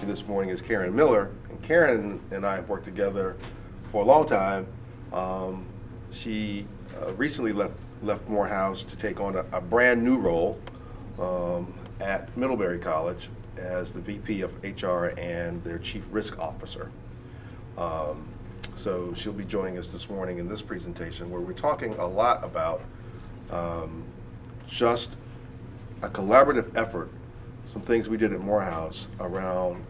you this morning is Karen Miller. And Karen and I have worked together for a long time. She recently left Morehouse to take on a brand new role at Middlebury College as the VP of HR and their Chief Risk Officer. So she'll be joining us this morning in this presentation where we're talking a lot about just a collaborative effort, some things we did at Morehouse around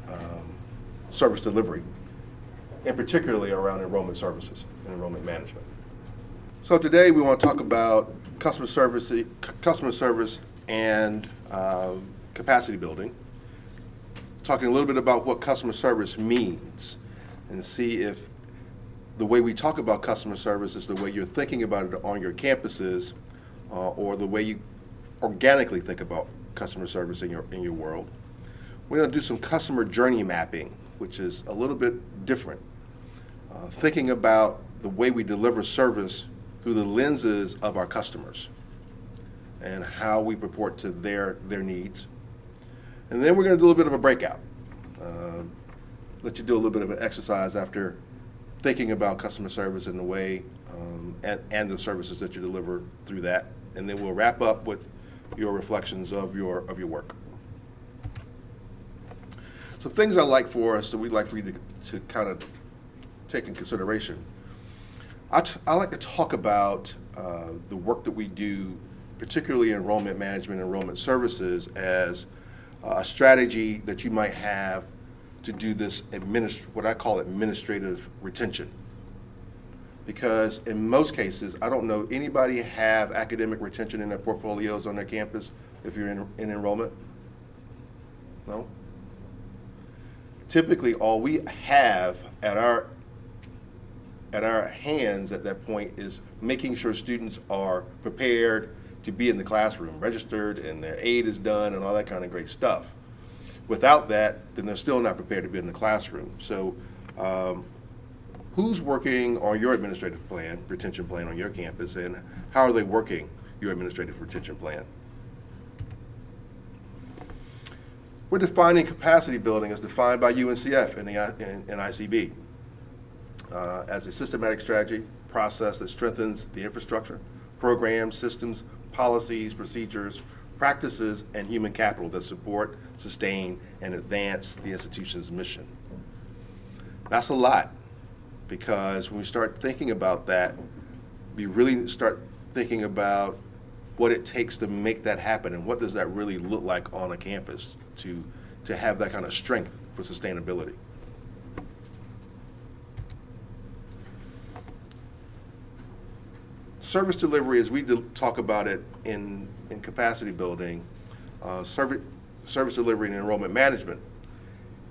service delivery, and particularly around enrollment services and enrollment management. So today we want to talk about customer service and capacity building, talking a little bit about what customer service means, and see if the way we talk about customer service is the way you're thinking about it on your campuses, or the way you organically think about customer service in your world. We're going to do some customer journey mapping, which is a little bit different. Thinking about the way we deliver service through the lenses of our customers and how we purport to their needs. And then we're going to do a little bit of a breakout. Let you do a little bit of an exercise after thinking about customer service in the way and the services that you deliver through that. And then we'll wrap up with your reflections of your work. So things I like for us that we'd like for you to kind of take in consideration. I like to talk about the work that we do, particularly enrollment management, enrollment services, as a strategy that you might have to do this what I call administrative retention. Because in most cases, I don't know anybody have academic retention in their portfolios on their campus if you're in enrollment. No? Typically, all we have at our hands at that point is making sure students are prepared to be in the classroom, registered, and their aid is done, and all that kind of great stuff. Without that, then they're still not prepared to be in the classroom. So who's working on your administrative plan, retention plan on your campus, and how are they working your administrative retention plan? We're defining capacity building as defined by UNCF and ICB as a systematic strategy process that strengthens the infrastructure, programs, systems, policies, procedures, practices, and human capital that support, sustain, and advance the institution's mission. That's a lot, because when we start thinking about that, we really start thinking about what it takes to make that happen and what does that really look like on a campus to have that kind of strength for sustainability. Service delivery, as we talk about it in capacity building, service delivery and enrollment management,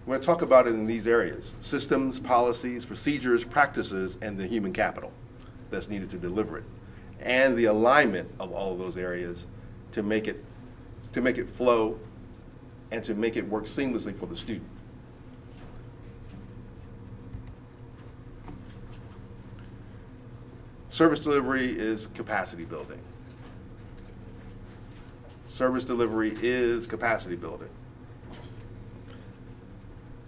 we're going to talk about it in these areas: systems, policies, procedures, practices, and the human capital that's needed to deliver it, and the alignment of all of those areas to make it flow and to make it work seamlessly for the student. Service delivery is capacity building. Service delivery is capacity building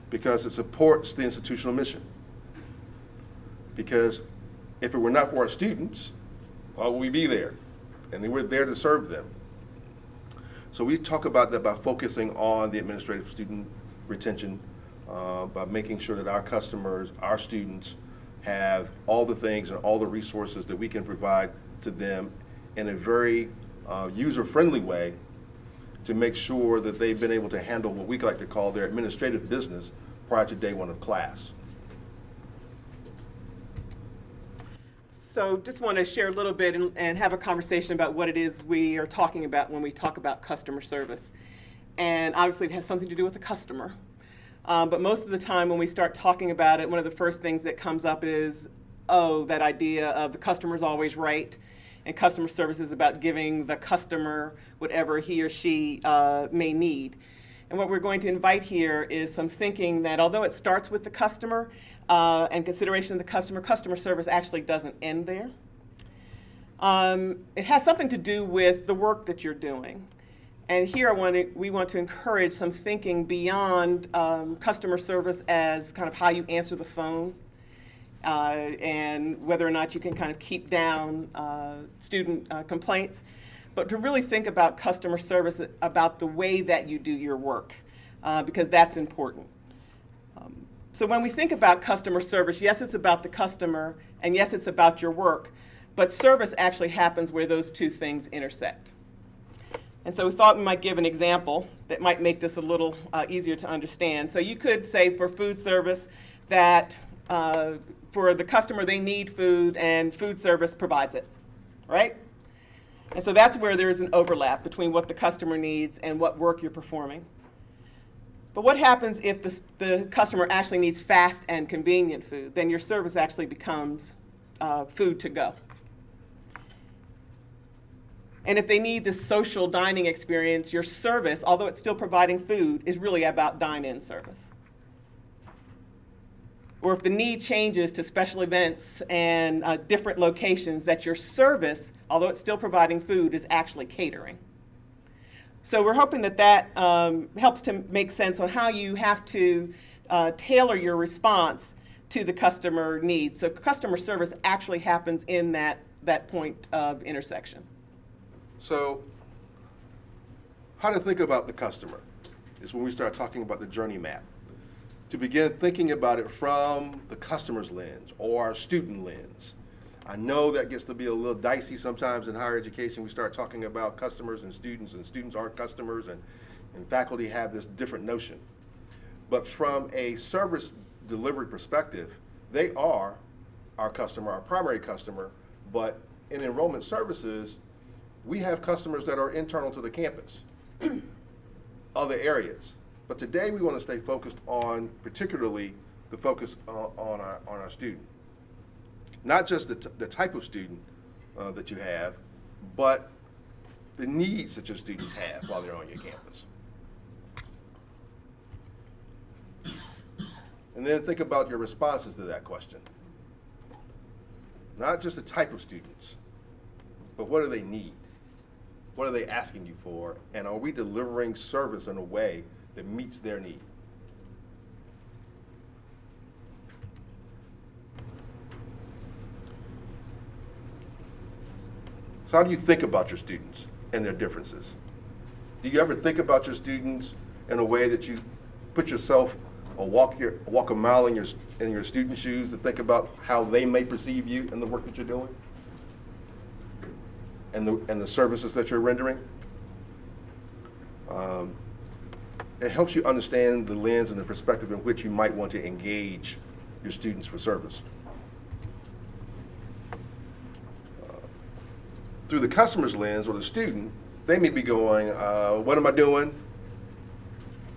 because it supports the institutional mission. Because if it were not for our students, why would we be there? And we're there to serve them. So we talk about that by focusing on the administrative student retention, by making sure that our customers, our students, have all the things and all the resources that we can provide to them in a very user-friendly way to make sure that they've been able to handle what we like to call their administrative business prior to day one of class. So just want to share a little bit and have a conversation about what it is we are talking about when we talk about customer service. And obviously it has something to do with the customer. But most of the time when we start talking about it, one of the first things that comes up is, that idea of the customer's always right, and customer service is about giving the customer whatever he or she may need. And what we're going to invite here is some thinking that although it starts with the customer and consideration of the customer service actually doesn't end there. It has something to do with the work that you're doing. And here we want to encourage some thinking beyond customer service as kind of how you answer the phone and whether or not you can kind of keep down student complaints, but to really think about customer service, about the way that you do your work, because that's important. So when we think about customer service, yes, it's about the customer, and yes, it's about your work, but service actually happens where those two things intersect. And so we thought we might give an example that might make this a little easier to understand. So you could say for food service that for the customer, they need food and food service provides it, right? And so that's where there's an overlap between what the customer needs and what work you're performing. But what happens if the customer actually needs fast and convenient food? Then your service actually becomes food to go. And if they need this social dining experience, your service, although it's still providing food, is really about dine-in service. Or if the need changes to special events and different locations, that your service, although it's still providing food, is actually catering. So we're hoping that that helps to make sense on how you have to tailor your response to the customer needs. So customer service actually happens in that point of intersection. So how to think about the customer is when we start talking about the journey map. To begin thinking about it from the customer's lens or our student lens. I know that gets to be a little dicey sometimes in higher education. We start talking about customers and students aren't customers, and faculty have this different notion. But from a service delivery perspective, they are our customer, our primary customer, but in enrollment services, we have customers that are internal to the campus, other areas. But today we want to stay focused on particularly the focus on our student. Not just the type of student that you have, but the needs that your students have while they're on your campus. And then think about your responses to that question. Not just the type of students, but what do they need? What are they asking you for? And are we delivering service in a way that meets their need? So how do you think about your students and their differences? Do you ever think about your students in a way that you put yourself or walk a mile in your student's shoes to think about how they may perceive you and the work that you're doing? And the services that you're rendering? It helps you understand the lens and the perspective in which you might want to engage your students for service. Through the customer's lens or the student, they may be going, what am I doing?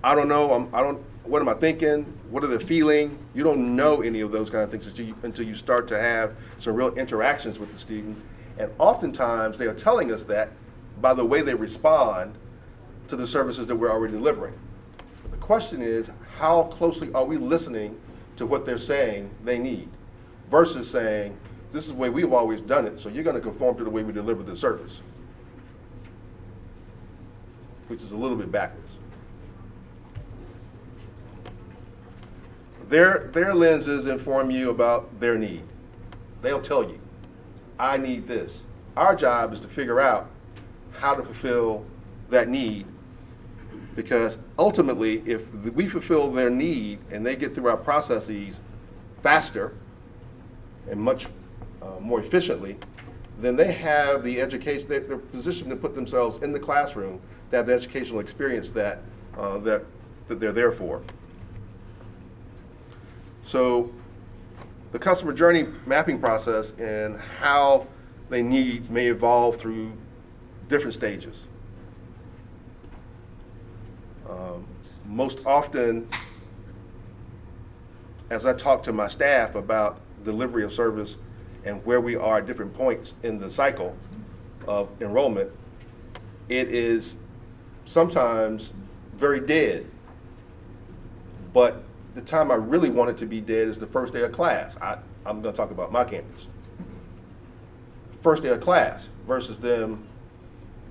I don't know, what am I thinking? What are they feeling? You don't know any of those kind of things until you start to have some real interactions with the student. And oftentimes they are telling us that by the way they respond to the services that we're already delivering. But the question is, how closely are we listening to what they're saying they need versus saying, this is the way we've always done it, so you're going to conform to the way we deliver the service, which is a little bit backwards. Their lenses inform you about their need. They'll tell you, I need this. Our job is to figure out how to fulfill that need, because ultimately, if we fulfill their need and they get through our processes faster and much more efficiently, then they have the education, they're positioned to put themselves in the classroom to have the educational experience that they're there for. So the customer journey mapping process and how they need may evolve through different stages. Most often, as I talk to my staff about delivery of service and where we are at different points in the cycle of enrollment, it is sometimes very dead. But the time I really want it to be dead is the first day of class. I'm going to talk about my campus. First day of class versus them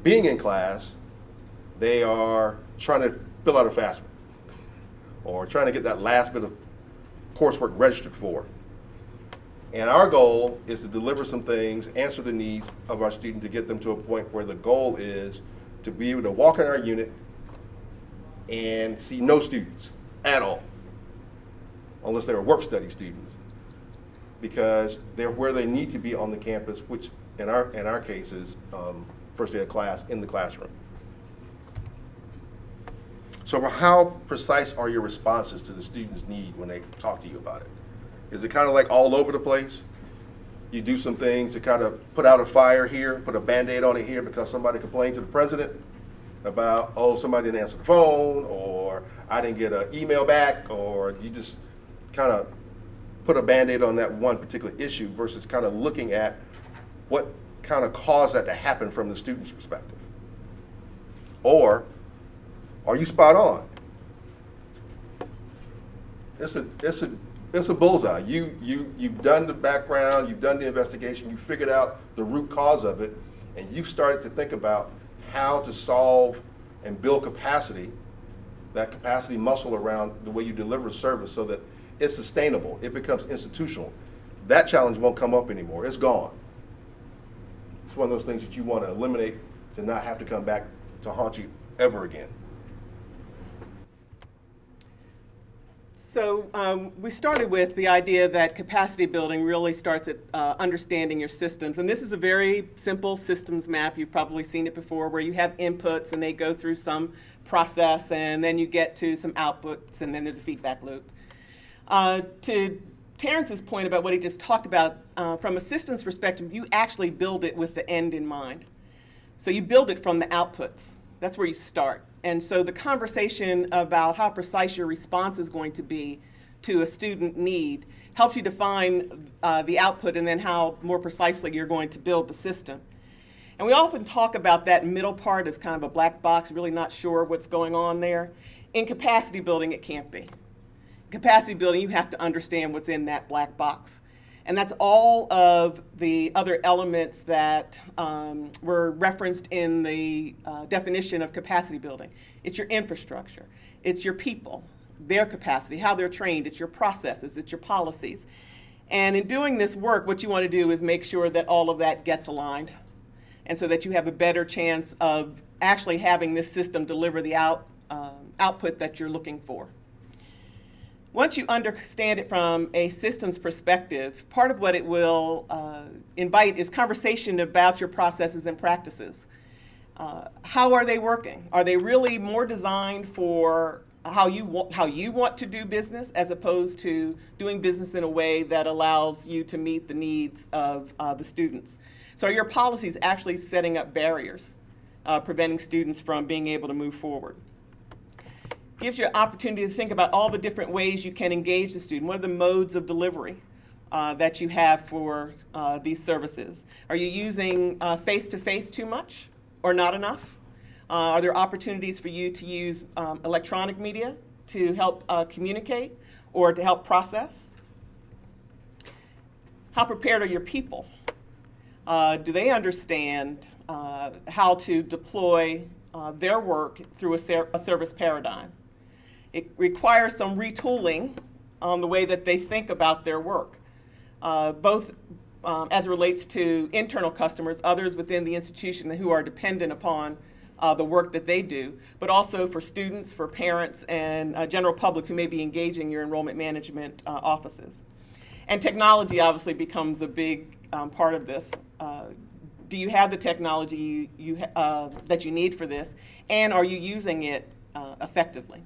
being in class, They are trying to fill out a FAFSA or trying to get that last bit of coursework registered for. And our goal is to deliver some things, answer the needs of our student to get them to a point where the goal is to be able to walk in our unit and see no students at all, unless they're work study students, because they're where they need to be on the campus, which in our case is first day of class in the classroom. So how precise are your responses to the student's need when they talk to you about it? Is it kind of like all over the place? You do some things to kind of put out a fire here, put a Band-Aid on it here because somebody complained to the president about, oh, somebody didn't answer the phone, or I didn't get an email back, or you just kind of put a Band-Aid on that one particular issue versus kind of looking at what kind of caused that to happen from the student's perspective? Or are you spot on? It's a bullseye. You've done the background, you've done the investigation, you figured out the root cause of it, and you've started to think about how to solve and build capacity, that capacity muscle around the way you deliver service so that it's sustainable, it becomes institutional. That challenge won't come up anymore, it's gone. It's one of those things that you want to eliminate to not have to come back to haunt you ever again. So we started with the idea that capacity building really starts at understanding your systems. And this is a very simple systems map. You've probably seen it before, where you have inputs and they go through some process, and then you get to some outputs, and then there's a feedback loop. To Terrence's point about what he just talked about, from a systems perspective, you actually build it with the end in mind. So you build it from the outputs. That's where you start. And so the conversation about how precise your response is going to be to a student need helps you define the output and then how more precisely you're going to build the system. And we often talk about that middle part as kind of a black box, really not sure what's going on there. In capacity building, it can't be. Capacity building, you have to understand what's in that black box. And that's all of the other elements that were referenced in the definition of capacity building. It's your infrastructure, it's your people, their capacity, how they're trained, it's your processes, it's your policies. And in doing this work, what you want to do is make sure that all of that gets aligned, and so that you have a better chance of actually having this system deliver the output that you're looking for. Once you understand it from a systems perspective, part of what it will invite is conversation about your processes and practices. How are they working? Are they really more designed for how you want to do business, as opposed to doing business in a way that allows you to meet the needs of the students? So are your policies actually setting up barriers, preventing students from being able to move forward? Gives you an opportunity to think about all the different ways you can engage the student. What are the modes of delivery that you have for these services? Are you using face-to-face too much or not enough? Are there opportunities for you to use electronic media to help communicate or to help process? How prepared are your people? Do they understand how to deploy their work through a service paradigm? It requires some retooling on the way that they think about their work, both as it relates to internal customers, others within the institution who are dependent upon the work that they do, but also for students, for parents, and general public who may be engaging your enrollment management offices. And technology obviously becomes a big part of this. Do you have the technology that you need for this, and are you using it effectively?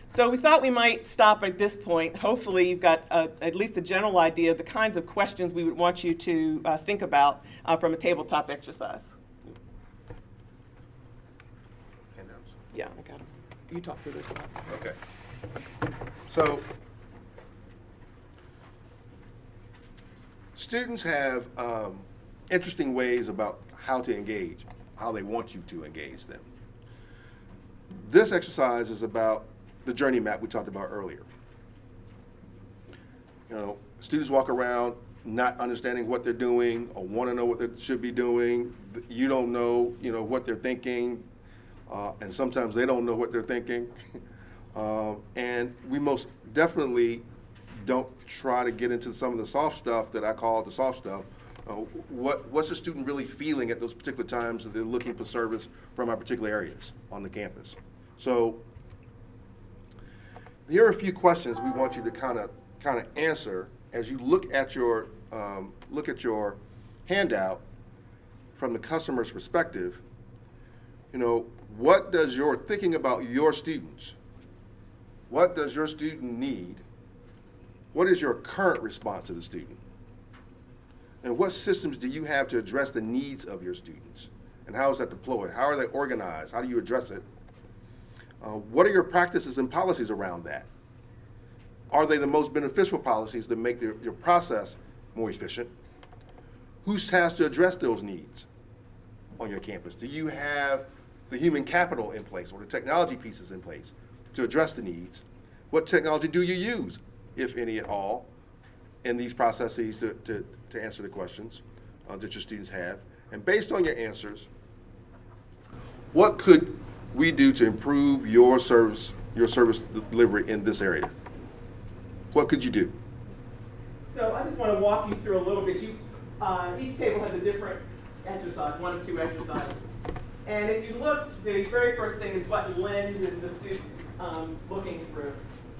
So we thought we might stop at this point. Hopefully you've got at least a general idea of the kinds of questions we would want you to think about from a tabletop exercise. Handouts? Yeah, I got them. You talk through this. Okay. So students have interesting ways about how to engage, how they want you to engage them. This exercise is about the journey map we talked about earlier. You know, students walk around not understanding what they're doing or want to know what they should be doing. You don't know, what they're thinking, and sometimes they don't know what they're thinking. And we most definitely don't try to get into some of the soft stuff that I call the soft stuff. What's the student really feeling at those particular times that they're looking for service from our particular areas on the campus? So here are a few questions we want you to kind of answer as you look at your handout from the customer's perspective. What does your thinking about your students? What does your student need? What is your current response to the student? And what systems do you have to address the needs of your students? And how is that deployed? How are they organized? How do you address it? What are your practices and policies around that? Are they the most beneficial policies that make your process more efficient? Who's tasked to address those needs on your campus? Do you have the human capital in place or the technology pieces in place to address the needs? What technology do you use, if any at all, in these processes to answer the questions that your students have? And based on your answers, what could we do to improve your service delivery in this area? What could you do? So I just want to walk you through a little bit. Each table has a different exercise, 1 of 2 exercises. And if you look, the very first thing is what lens is the student looking through.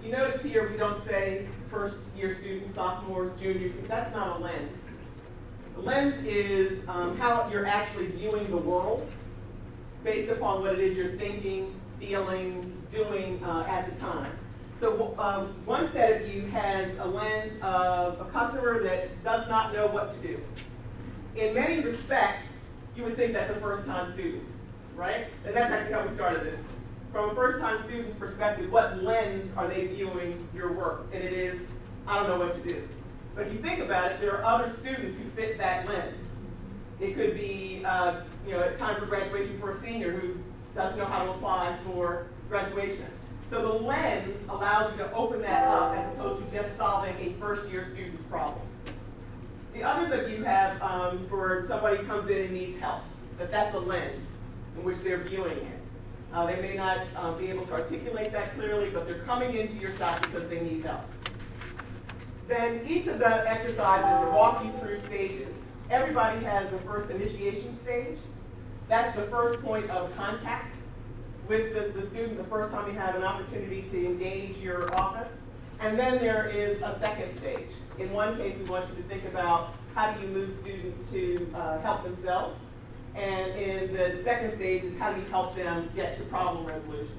You notice here we don't say first year students, sophomores, juniors. That's not a lens. The lens is how you're actually viewing the world based upon what it is you're thinking, feeling, doing at the time. So one set of you has a lens of a customer that does not know what to do. In many respects, you would think that's a first-time student, right? And that's actually how we started this. From a first-time student's perspective, what lens are they viewing your work? And it is, I don't know what to do. But if you think about it, there are other students who fit that lens. It could be, time for graduation for a senior who doesn't know how to apply for graduation. So the lens allows you to open that up as opposed to just solving a first-year student's problem. The others of you have, for somebody who comes in and needs help, that's a lens in which they're viewing it. They may not be able to articulate that clearly, but they're coming into your shop because they need help. Then each of the exercises walk you through stages. Everybody has the first initiation stage. That's the first point of contact with the student, the first time you have an opportunity to engage your office. And then there is a second stage. In one case, we want you to think about how do you move students to help themselves. And in the second stage is how do you help them get to problem resolution.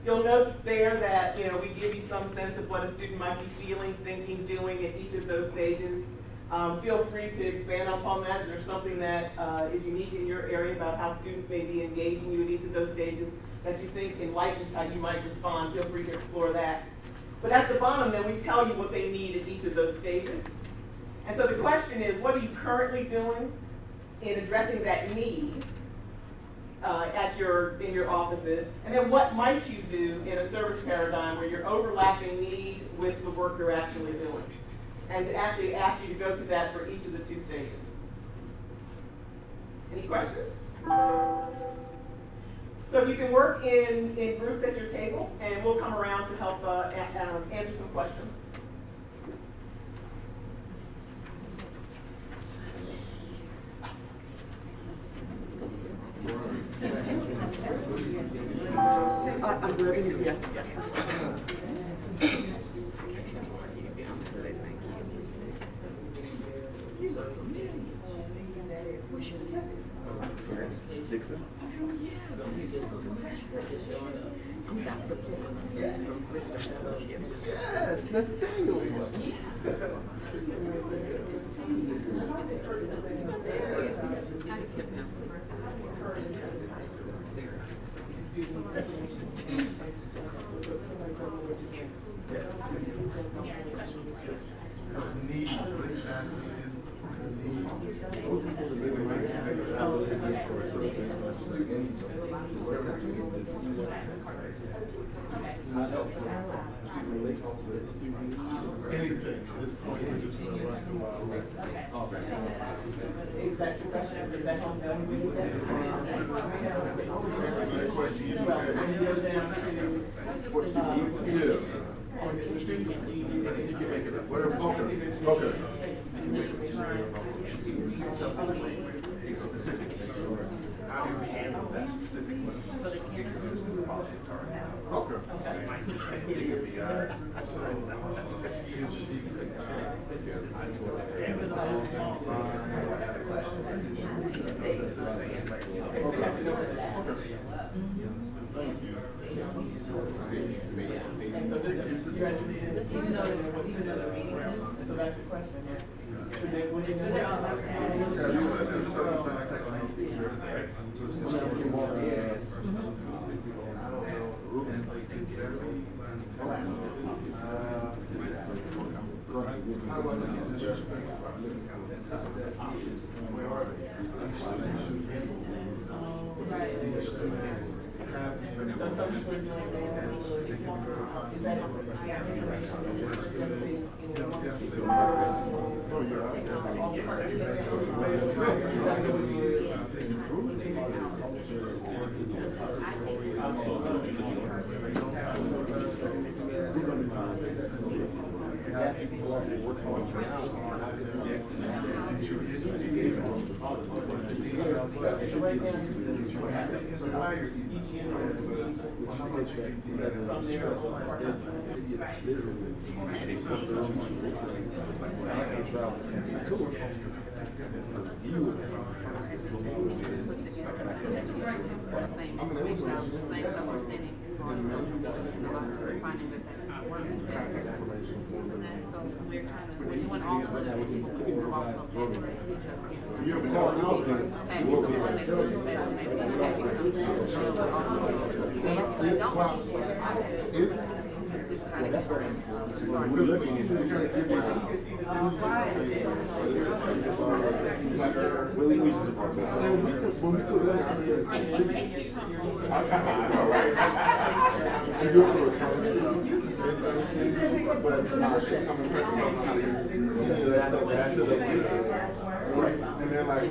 You'll note there that we give you some sense of what a student might be feeling, thinking, doing at each of those stages. Feel free to expand upon that. If there's something that is unique in your area about how students may be engaging you at each of those stages that you think enlightens how you might respond, feel free to explore that. But at the bottom, then, we tell you what they need at each of those stages. And so the question is, what are you currently doing in addressing that need in your offices? And then what might you do in a service paradigm where you're overlapping need with the work you're actually doing? And to actually ask you to go through that for each of the 2 stages. Any questions? So you can work in groups at your table, and we'll come around to help answer some questions. I'm ready. Yeah. Dixon? Yes, Nathaniel. Need exactly is Anything. At this point, we're just gonna run through our records. Question you Yeah. Steve, you can make it up. Whatever. Okay. Okay. A specific case. How do you handle that specific one? Okay. It could be Thank you. So that's the question. That's what we're looking into. And then like,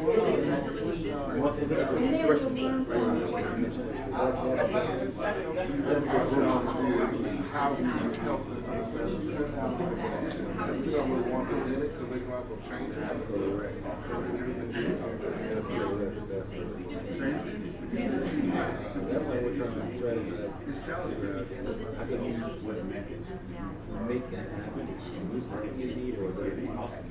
how do you help them understand the system? Because you don't really want them in it, because they can also change it. That's why we're trying to strategize. I can make that happen. This is a need or is it possible?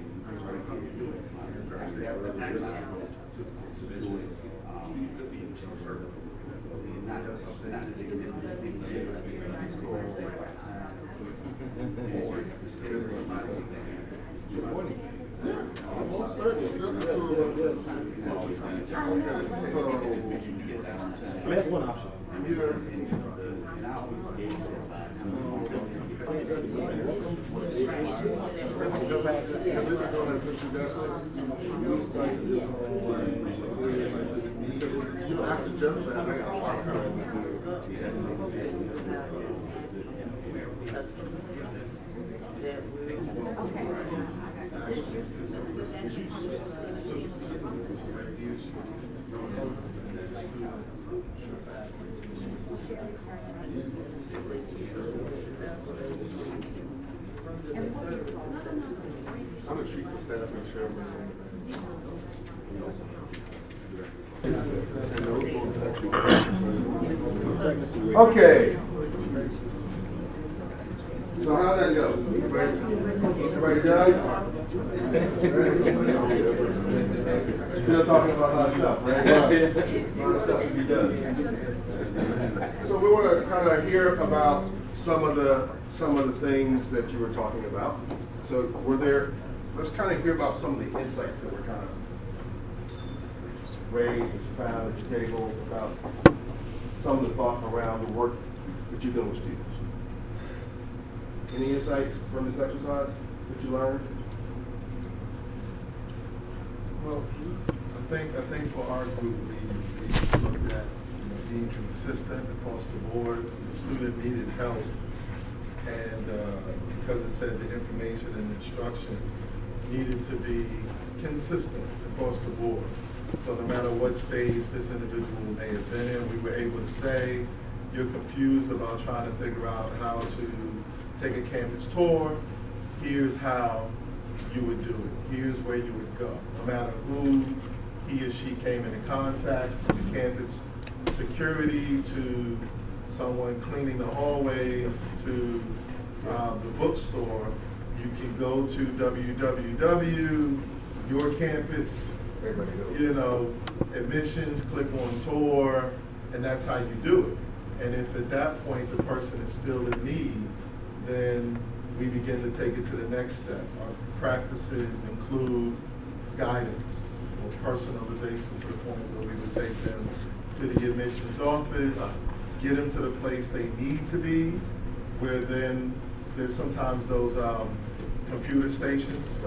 That's one option. You don't have to judge that. I'm gonna treat the staff and share with them. Okay. So how'd that go? Everybody done? Still talking about a lot of stuff, right? A lot of stuff to be done. So we want to kind of hear about some of the things that you were talking about. So let's kind of hear about some of the insights that were kind of raised, that you found at your table, about some of the thought around the work that you're doing with students. Any insights from this exercise that you learned? Well, I think for our group, we looked at, being consistent across the board. The student needed help, and because it said the information and instruction needed to be consistent across the board. So no matter what stage this individual may have been in, we were able to say, you're confused about trying to figure out how to take a campus tour, here's how you would do it. Here's where you would go. No matter who he or she came into contact, from the campus security to someone cleaning the hallways to the bookstore, you can go to www.yourcampus, admissions, click on tour, and that's how you do it. And if at that point the person is still in need, then we begin to take it to the next step. Our practices include guidance or personalization to the point where we would take them to the admissions office, get them to the place they need to be, where then there's sometimes those computer stations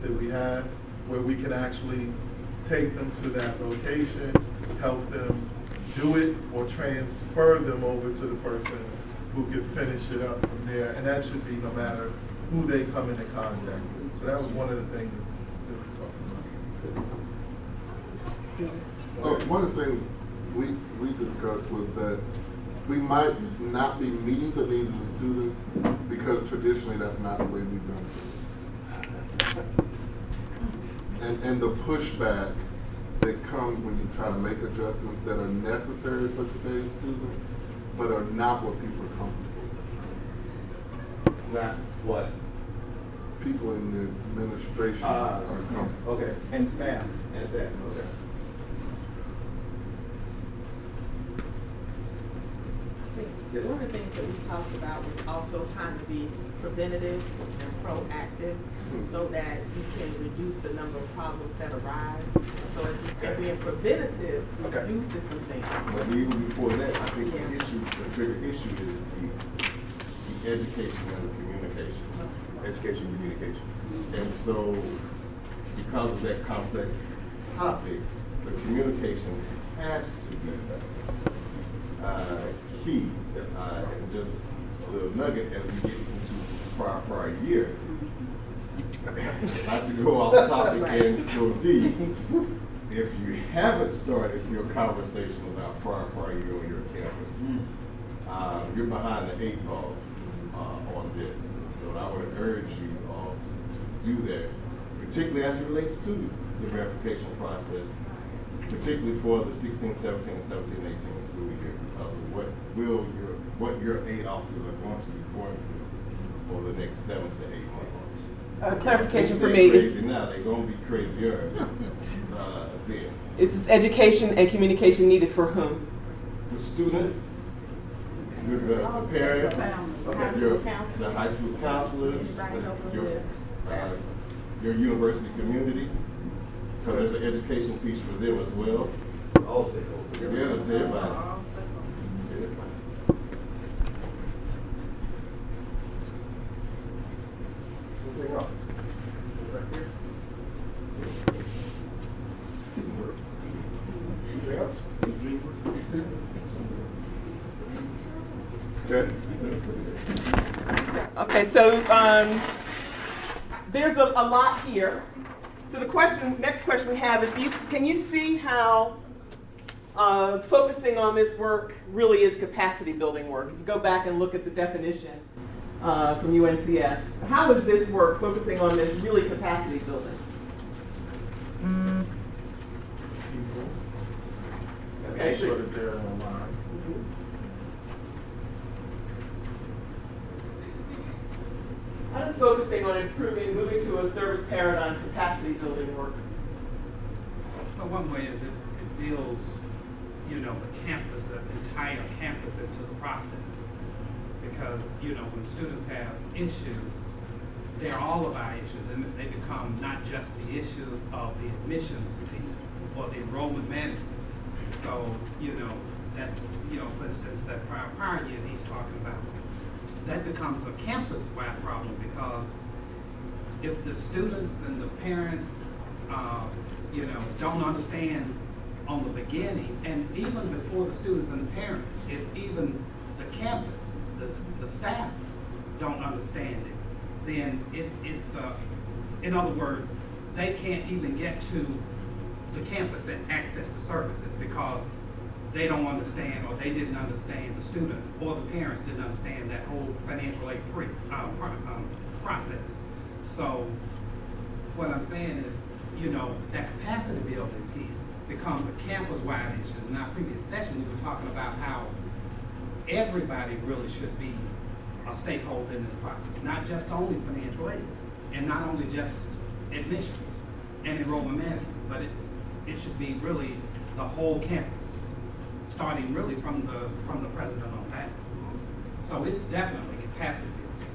that we have where we can actually take them to that location, help them do it, or transfer them over to the person who can finish it up from there. And that should be no matter who they come into contact with. So that was one of the things that we talked about. One of the things we discussed was that we might not be meeting the needs of the students because traditionally that's not the way we've done it. And the pushback that comes when you try to make adjustments that are necessary for today's students, but are not what people are comfortable with. Not what? People in the administration are comfortable. Okay, and staff, okay. One of the things that we talked about was also trying to be preventative and proactive so that you can reduce the number of problems that arise. So if being preventative reduces some things. But even before that, I think the bigger issue is the education and the communication. Education and communication. And so, because of that complex topic, the communication has to be key. And just a little nugget as we get into prior year. Not to go off topic and go deep. If you haven't started your conversation about prior year on your campus, you're behind the 8 ball on this. So I would urge you all to do that, particularly as it relates to the verification process, particularly for the 16, 17, and 17, 18 school year, because of what your 8 officers are going to be going through over the next 7 to 8 months. Clarification for They're me crazy is, now, they're going to be crazier then. is education and communication needed for whom? The student, the parents, the high school counselors, your university community, because there's an education piece for them as well. All stakeholders. Yeah, that's everybody. Okay. Okay, so there's a lot here. So the next question we have is, can you see how focusing on this work really is capacity building work? If you go back and look at the definition from UNCF, how is this work, focusing on this, really capacity building? Okay, So that they're online. How does focusing on moving to a service paradigm capacity building work? Well, one way is it builds, the campus, the entire campus into the process. Because, when students have issues, they're all of our issues, and they become not just the issues of the admissions team or the enrollment management. So, that, for instance, that prior year he's talking about, that becomes a campus-wide problem, because if the students and the parents, don't understand on the beginning, and even before the students and the parents, if even the campus, the staff don't understand it, then it's in other words, they can't even get to the campus and access the services because they don't understand, or they didn't understand, the students or the parents didn't understand that whole financial aid process. So what I'm saying is, that capacity building piece becomes a campus-wide issue. In our previous session, we were talking about how everybody really should be a stakeholder in this process, not just only financial aid, and not only just admissions and enrollment management, but it should be really the whole campus, starting really from the president on that. So it's definitely capacity building.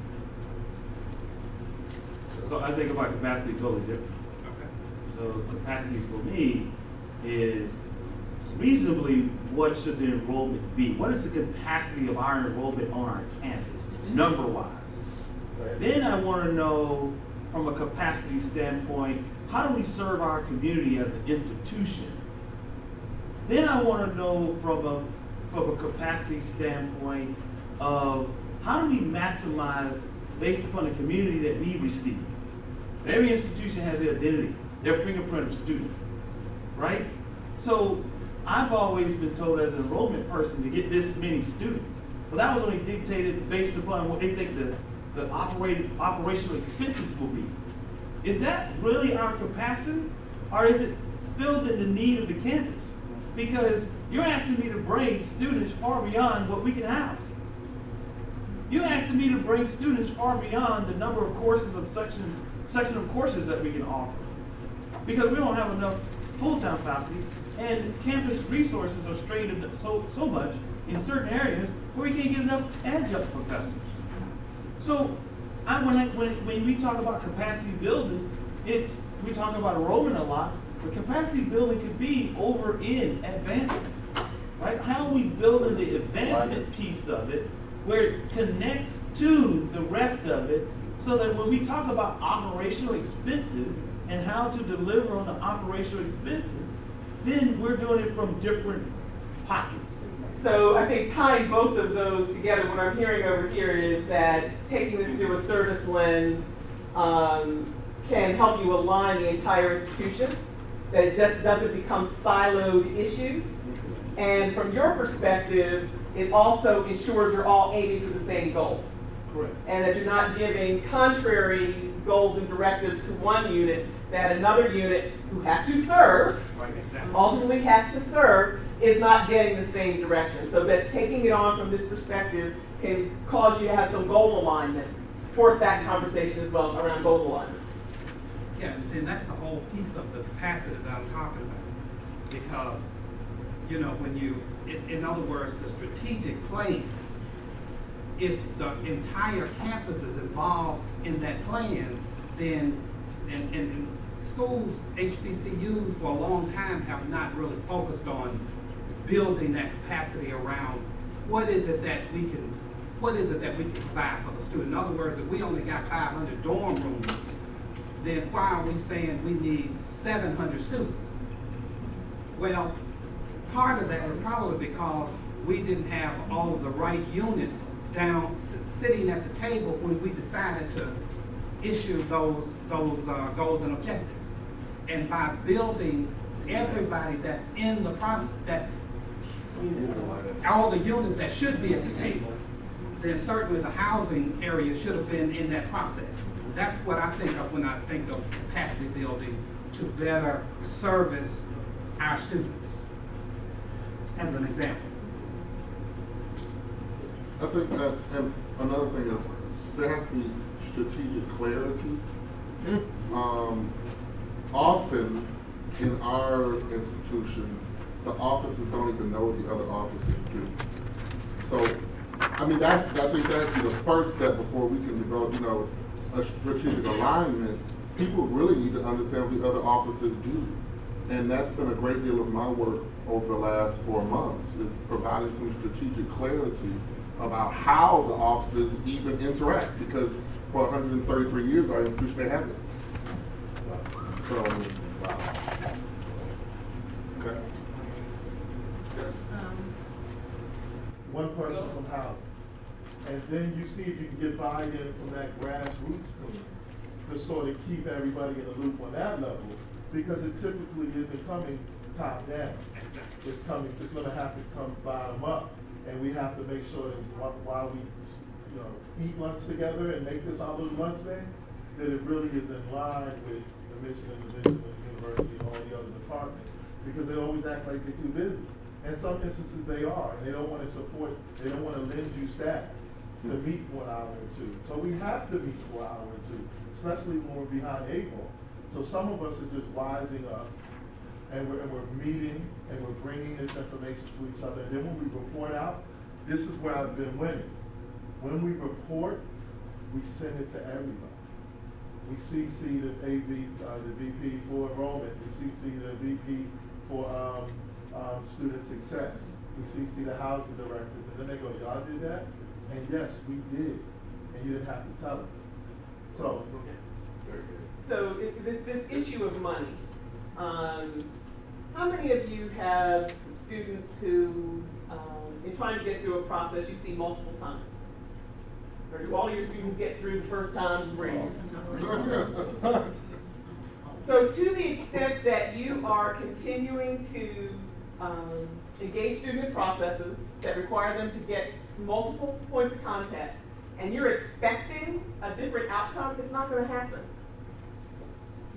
So I think about capacity totally different. Okay. So capacity for me is reasonably what should the enrollment be? What is the capacity of our enrollment on our campus, number-wise? Then I want to know, from a capacity standpoint, how do we serve our community as an institution? Then I want to know from a capacity standpoint of how do we maximize based upon the community that we receive. Every institution has their identity, their fingerprint of student, right? So I've always been told as an enrollment person to get this many students. But that was only dictated based upon what they think the operational expenses will be. Is that really our capacity? Or is it filled in the need of the campus? Because you're asking me to bring students far beyond what we can house. You're asking me to bring students far beyond the number of courses of section of courses that we can offer. Because we don't have enough full-time faculty, and campus resources are strained so much in certain areas where we can't get enough adjunct professors. So when we talk about capacity building, we talk about enrollment a lot, but capacity building could be over in advancement, right? How are we building the advancement piece of it where it connects to the rest of it, so that when we talk about operational expenses and how to deliver on the operational expenses, then we're doing it from different pockets. So I think tying both of those together, what I'm hearing over here is that taking this through a service lens can help you align the entire institution, that it just doesn't become siloed issues. And from your perspective, it also ensures you're all aiming for the same goal. Correct. And that you're not giving contrary goals and directives to one unit that another unit who has to serve, Right, exactly. ultimately has to serve, is not getting the same direction. So that taking it on from this perspective can cause you to have some goal alignment, force that conversation as well around goal alignment. Yeah, and see, that's the whole piece of the capacity that I'm talking about. Because, when in other words, the strategic plan, if the entire campus is involved in that plan, then, and schools, HBCUs for a long time have not really focused on building that capacity around what is it that we can provide for the student. In other words, if we only got 500 dorm rooms, then why are we saying we need 700 students? Well, part of that is probably because we didn't have all of the right units down, sitting at the table when we decided to issue those goals and objectives. And by building everybody that's in the process, that's all the units that should be at the table, then certainly the housing area should have been in that process. That's what I think of when I think of capacity building to better service our students, as an example. I think that, and another thing is, there has to be strategic clarity. Often in our institution, the offices don't even know what the other offices do. So, I think that's the first step before we can develop, a strategic alignment. People really need to understand what the other offices do. And that's been a great deal of my work over the last 4 months, is providing some strategic clarity about how the offices even interact, because for 133 years our institution they haven't. So, One person from housing. And then you see if you can get buy-in from that grassroots team to sort of keep everybody in the loop on that level, because it typically isn't coming top down. Exactly. It's gonna have to come bottom up, and we have to make sure that while we, eat lunch together and make this our little lunch thing, that it really is in line with the mission and the vision of the university and all the other departments, because they always act like they're too busy. In some instances they are, and they don't wanna lend you staff to meet for an hour or two. So we have to meet for an hour or two, especially when we're behind the 8 ball. So some of us are just wising up, and we're meeting, and we're bringing this information to each other. And then when we report out, this is where I've been winning. When we report, we send it to everybody. We CC the the VP for enrollment. We CC the VP for student success. We CC the housing directors, and then they go, y'all did that? And yes, we did, and you didn't have to tell us. So. So this issue of money, how many of you have students who, in trying to get through a process, you see multiple times? Or do all your students get through the first time breeze? So to the extent that you are continuing to engage student in processes that require them to get multiple points of contact, and you're expecting a different outcome, it's not going to happen.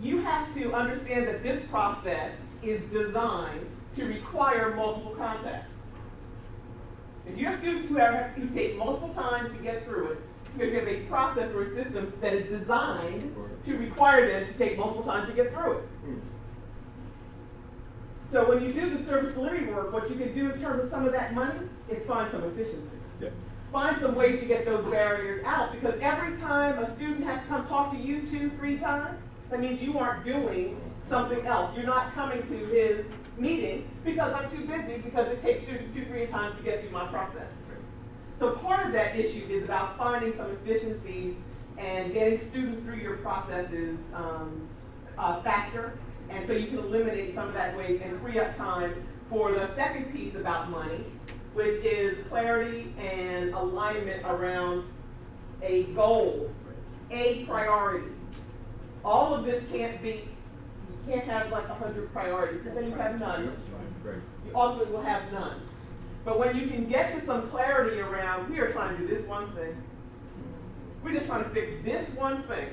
You have to understand that this process is designed to require multiple contacts. If you have students who take multiple times to get through it, because you have a process or a system that is designed to require them to take multiple times to get through it. So when you do the service delivery work, what you can do in terms of some of that money is find some efficiency. Yeah. Find some ways to get those barriers out, because every time a student has to come talk to you 2-3 times, that means you aren't doing something else. You're not coming to his meetings because I'm too busy, because it takes students 2-3 times to get through my process. So part of that issue is about finding some efficiencies and getting students through your processes faster, and so you can eliminate some of that waste and free up time for the second piece about money, which is clarity and alignment around a goal, a priority. All of this can't be, you can't have like 100 priorities, because then you have none. You ultimately will have none. But when you can get to some clarity around, we are trying to do this one thing. We're just trying to fix this one thing.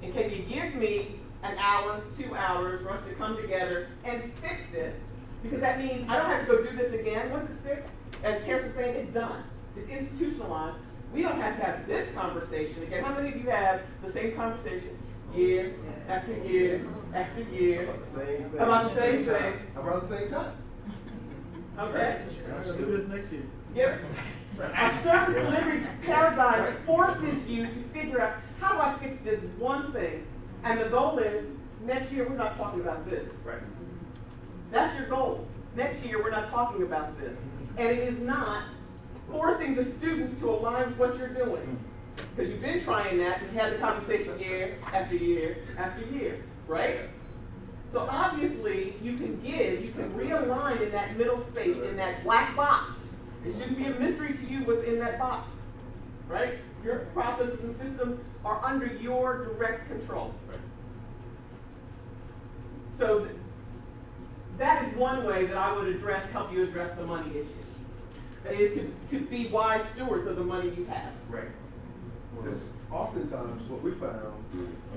And can you give me an hour, 2 hours for us to come together and fix this? Because that means I don't have to go do this again once it's fixed. As Karen was saying, it's done. It's institutionalized. We don't have to have this conversation again. How many of you have the same conversation year after year after year about the same thing? Around the same time. Okay? I'll do this next year. Yep. A service delivery paradigm forces you to figure out, how do I fix this one thing? And the goal is, next year we're not talking about this. Right. That's your goal. Next year we're not talking about this. And it is not forcing the students to align with what you're doing. Because you've been trying that and had the conversation year after year after year, right? So obviously you can realign in that middle space, in that black box. It shouldn't be a mystery to you what's in that box, right? Your processes and systems are under your direct control. So that is one way that I would help you address the money issue, is to be wise stewards of the money you have. Right. Because oftentimes what we found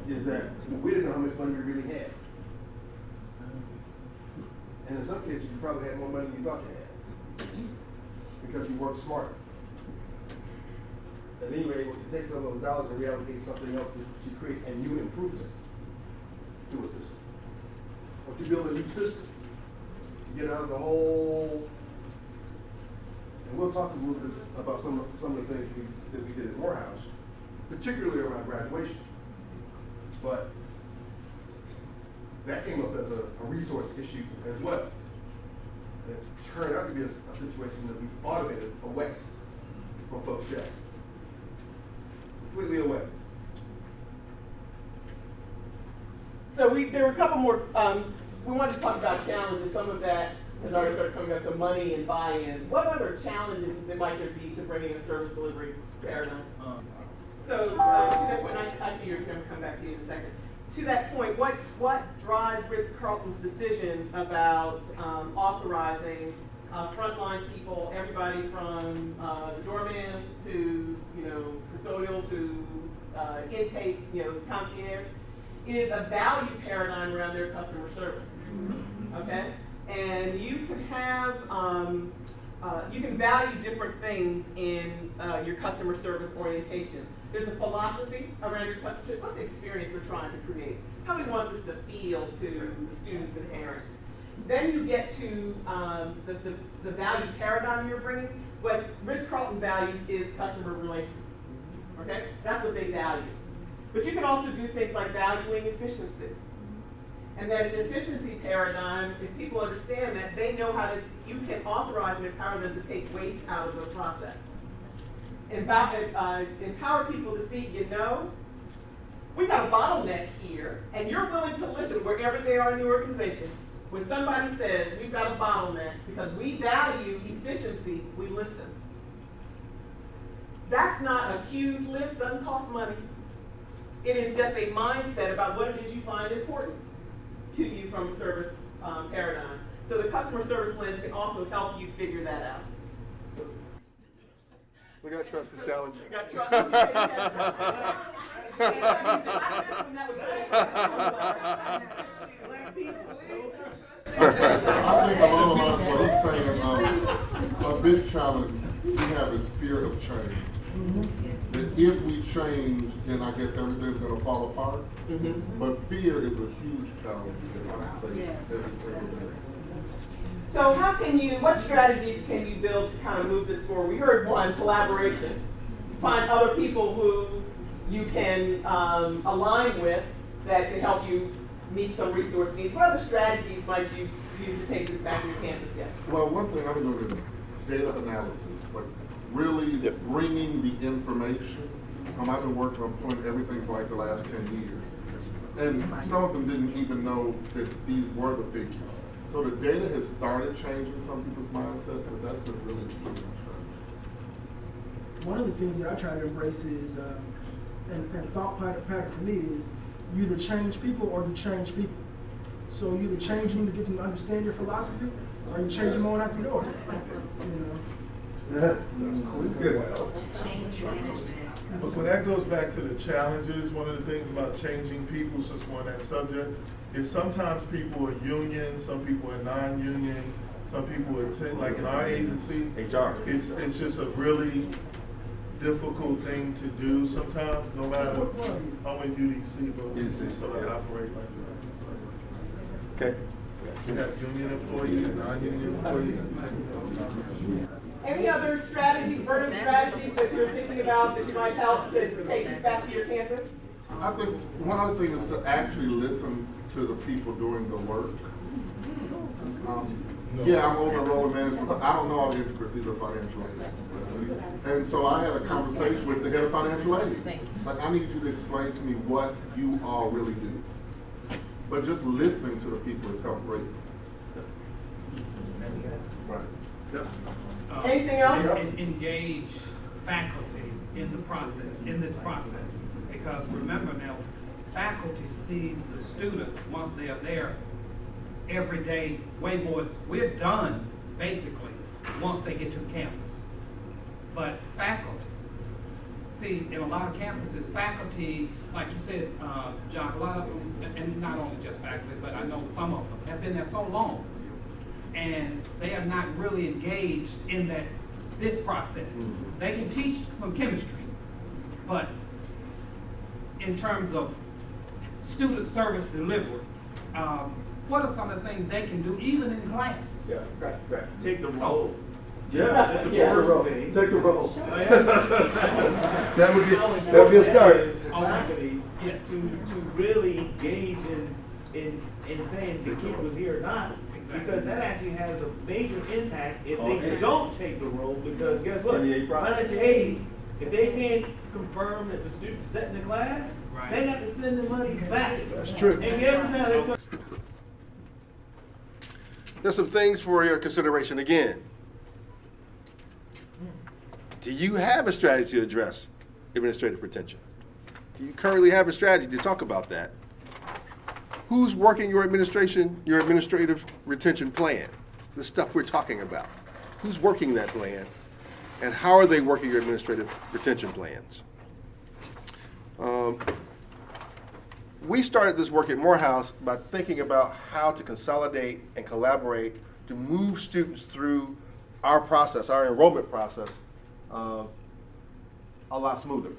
is that we didn't know how much money we really had. And in some cases, you probably had more money than you thought you had. Because you worked smarter. And then you were able to take some of those dollars and reallocate something else to create a new improvement to a system. Or to build a new system. Get out of the whole, and we'll talk a little bit about some of the things that we did at Morehouse, particularly around graduation. But that came up as a resource issue as well. And it turned out to be a situation that we automated away from folks' checks. Completely away. So there were a couple more, we wanted to talk about challenges. Some of that has already started coming up, so money and buy-in. What other challenges there might there be to bringing a service delivery paradigm? So, to that point, I see you're going to come back to you in a second. To that point, what drives Ritz-Carlton's decision about authorizing frontline people, everybody from the doorman to custodial to intake, concierge, is a value paradigm around their customer service. Okay, and you can have you can value different things in your customer service orientation. There's a philosophy around your customer. What's the experience we're trying to create? How do we want this to feel to the students and parents? Then you get to the value paradigm you're bringing. What Ritz-Carlton values is customer relations. Okay, that's what they value. But you can also do things like valuing efficiency. And that an efficiency paradigm, if people understand that, they know how to, you can authorize and empower them to take waste out of the process. Empower people to see, we've got a bottleneck here, and you're willing to listen wherever they are in the organization. When somebody says, we've got a bottleneck, because we value efficiency, we listen. That's not a huge lift, doesn't cost money. It is just a mindset about what it is you find important to you from a service paradigm. So the customer service lens can also help you figure that out. We got trust and challenge. You got trust. I think along the lines of what he's saying, a big challenge we have is fear of change. That if we change, then I guess everything's going to fall apart. But fear is a huge challenge in our space every single day. So what strategies can you build to kind of move this forward? We heard one, collaboration. Find other people who you can align with that can help you meet some resource needs. What other strategies might you use to take this back to your campus? Yes. Well, one thing I'm doing is data analysis, like really bringing the information. I've been working on pulling everything for like the last 10 years. And some of them didn't even know that these were the figures. So the data has started changing some people's mindsets, but that's been really key. One of the things that I try to embrace is, and thought pattern for me is, you either change people or you change people. So you either change them to get them to understand your philosophy, or you change them on out the door. That's cool. But when that goes back to the challenges, one of the things about changing people, since we're on that subject, is sometimes people are union, some people are non-union, some people are like in our agency, HR. It's just a really difficult thing to do sometimes, no matter how many UDC, but we sort of operate like that. Okay. You have union employees, non-union employees. Any other strategies, burning strategies that you're thinking about that you might help to take this back to your campus? I think one other thing is to actually listen to the people doing the work. Yeah, I'm over enrollment management, but I don't know all the intricacies of financial aid. And so I had a conversation with the head of financial aid. Like, I need you to explain to me what you all really do. But just listening to the people has helped greatly. Right. Yep. Anything else? Engage faculty in the process, in this process. Because remember now, faculty sees the students once they are there every day, way more. We're done, basically, once they get to the campus. But faculty, see, in a lot of campuses, faculty, like you said, John, a lot of them, and not only just faculty, but I know some of them have been there so long, and they are not really engaged in this process. They can teach some chemistry, but in terms of student service delivery, what are some of the things they can do even in classes? Yeah, right. Take the So- role. Yeah. That's the first thing. Take the role. That would be a start. Faculty Yes. to really engage in saying the kid was here or not, because that actually has a major impact if they don't take the role, because guess what? Financial aid, if they can't confirm that the student's set in the class, Right. they got to send the money back. That's true. And guess now, there's some things for your consideration again. Do you have a strategy to address administrative retention? Do you currently have a strategy to talk about that? Who's working your administrative retention plan? The stuff we're talking about. Who's working that plan? And how are they working your administrative retention plans? We started this work at Morehouse by thinking about how to consolidate and collaborate to move students through our process, our enrollment process, a lot smoother.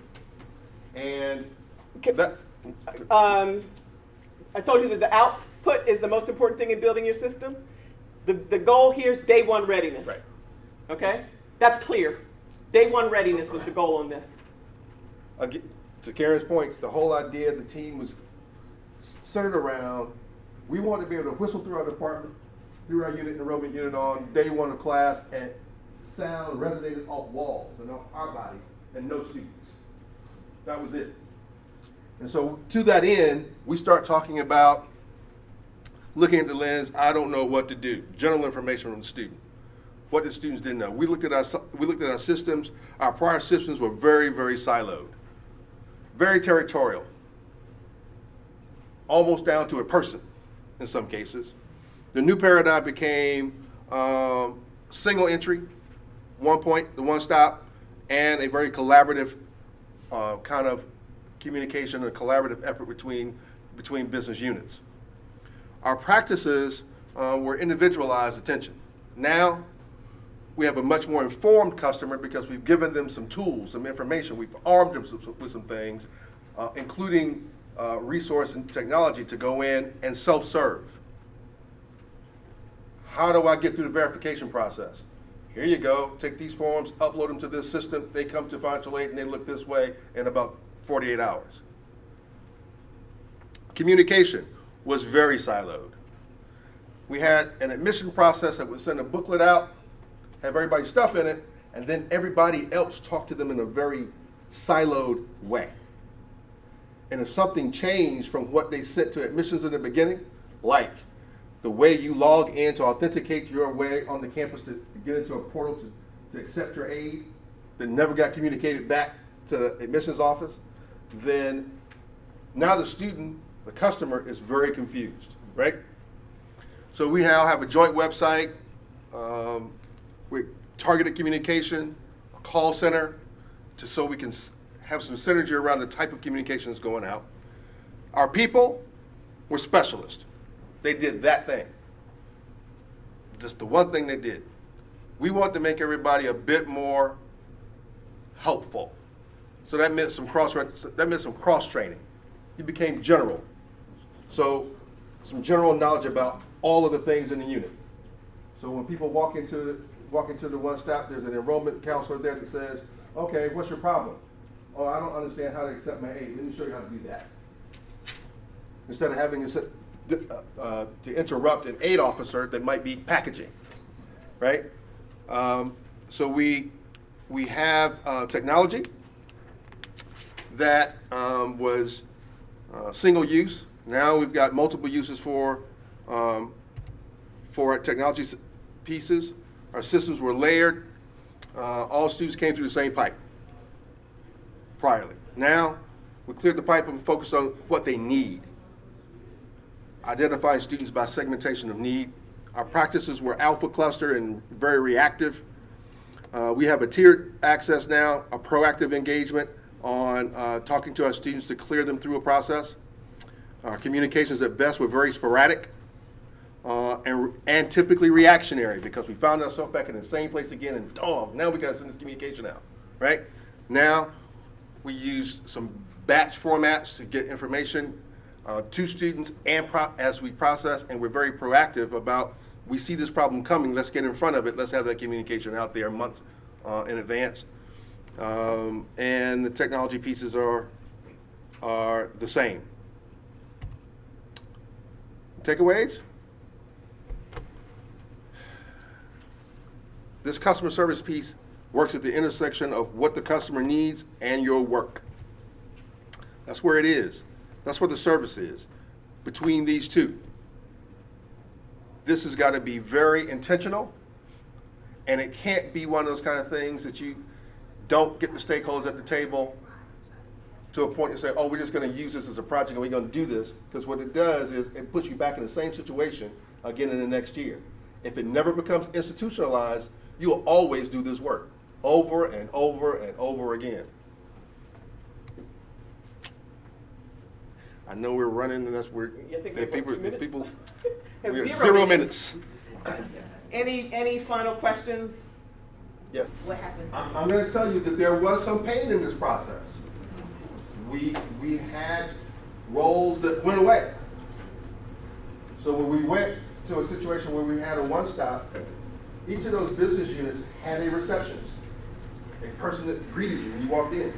And that, I told you that the output is the most important thing in building your system. The goal here is day one readiness. right. Okay? That's clear. Day one readiness was the goal on this. Again, to Karen's point, the whole idea of the team was centered around, we wanted to be able to whistle through our department, through our unit, enrollment unit on day one of class, and sound resonated off walls and off our bodies and no students. That was it. And so to that end, we start talking about looking at the lens, I don't know what to do. General information from the student. What the students didn't know. We looked at our systems. Our prior systems were very, very siloed, very territorial, almost down to a person in some cases. The new paradigm became single entry, one point, the one stop, and a very collaborative kind of communication, a collaborative effort between business units. Our practices were individualized attention. Now, we have a much more informed customer because we've given them some tools, some information. We've armed them with some things, including resource and technology to go in and self-serve. How do I get through the verification process? Here you go, take these forms, upload them to this system, they come to financial aid and they look this way in about 48 hours. Communication was very siloed. We had an admission process that would send a booklet out, have everybody's stuff in it, and then everybody else talked to them in a very siloed way. And if something changed from what they sent to admissions in the beginning, like the way you log in to authenticate your way on the campus to get into a portal to accept your aid, that never got communicated back to the admissions office, then now the student, the customer, is very confused, right? So we now have a joint website, with targeted communication, a call center, so we can have some synergy around the type of communication that's going out. Our people were specialists. They did that thing. Just the one thing they did. We want to make everybody a bit more helpful. So that meant some cross training. You became general. So some general knowledge about all of the things in the unit. So when people walk into the one stop, there's an enrollment counselor there that says, okay, what's your problem? Oh, I don't understand how to accept my aid. Let me show you how to do that. Instead of having to interrupt an aid officer that might be packaging, right? So we have technology that was single use. Now we've got multiple uses for technology pieces. Our systems were layered. All students came through the same pipe priorly. Now we cleared the pipe and focused on what they need. Identifying students by segmentation of need. Our practices were alpha cluster and very reactive. We have a tiered access now, a proactive engagement on talking to our students to clear them through a process. Our communications at best were very sporadic and typically reactionary because we found ourselves back in the same place again and now we got to send this communication out, right? Now we use some batch formats to get information to students and as we process, and we're very proactive about, we see this problem coming, let's get in front of it, let's have that communication out there months in advance. And the technology pieces are the same. Takeaways? This customer service piece works at the intersection of what the customer needs and your work. That's where it is. That's where the service is, between these two. this has got to be very intentional, and it can't be one of those kind of things that you don't get the stakeholders at the table to a point to say, oh, we're just going to use this as a project and we're going to do this, because what it does is it puts you back in the same situation again in the next year. If it never becomes institutionalized, you will always do this work over and over and over again. I know we're running, and that's where You think we have, what, 2 minutes? people Have we have 0 0 minutes. minutes. Any final questions? Yes. What happens? I'm going to tell you that there was some pain in this process. We had roles that went away. So when we went to a situation where we had a one-stop, each of those business units had a receptionist, a person that greeted you when you walked in.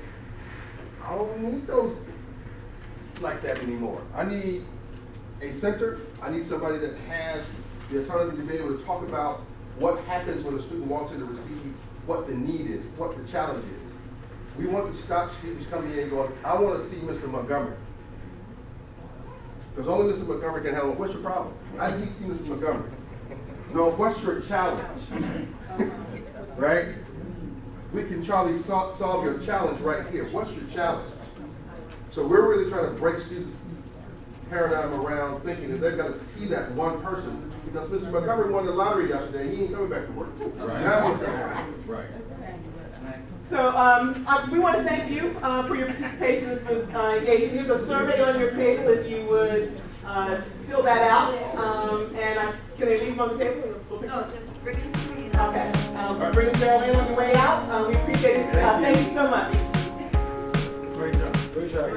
I don't need those like that anymore. I need a center. I need somebody that has the autonomy to be able to talk about what happens when a student walks in to receive, what the need is, what the challenge is. We want to stop students coming in and going, I want to see Mr. Montgomery. Because only Mr. Montgomery can handle it. What's your problem? I need to see Mr. Montgomery. No, what's your challenge? Right? We can, Charlie, solve your challenge right here. What's your challenge? So we're really trying to break students' paradigm around thinking that they've got to see that one person, because Mr. Montgomery won the lottery yesterday. He ain't coming back to work. Right. Now he's coming. Right. So we want to thank you for your participation. This was engaging. There's a survey on your table if you would fill that out. And can I leave them on the table? No, just bring it to me. Okay. Bring Gerald in on your way out. We appreciate it. Thank you so much. Great job. Great job.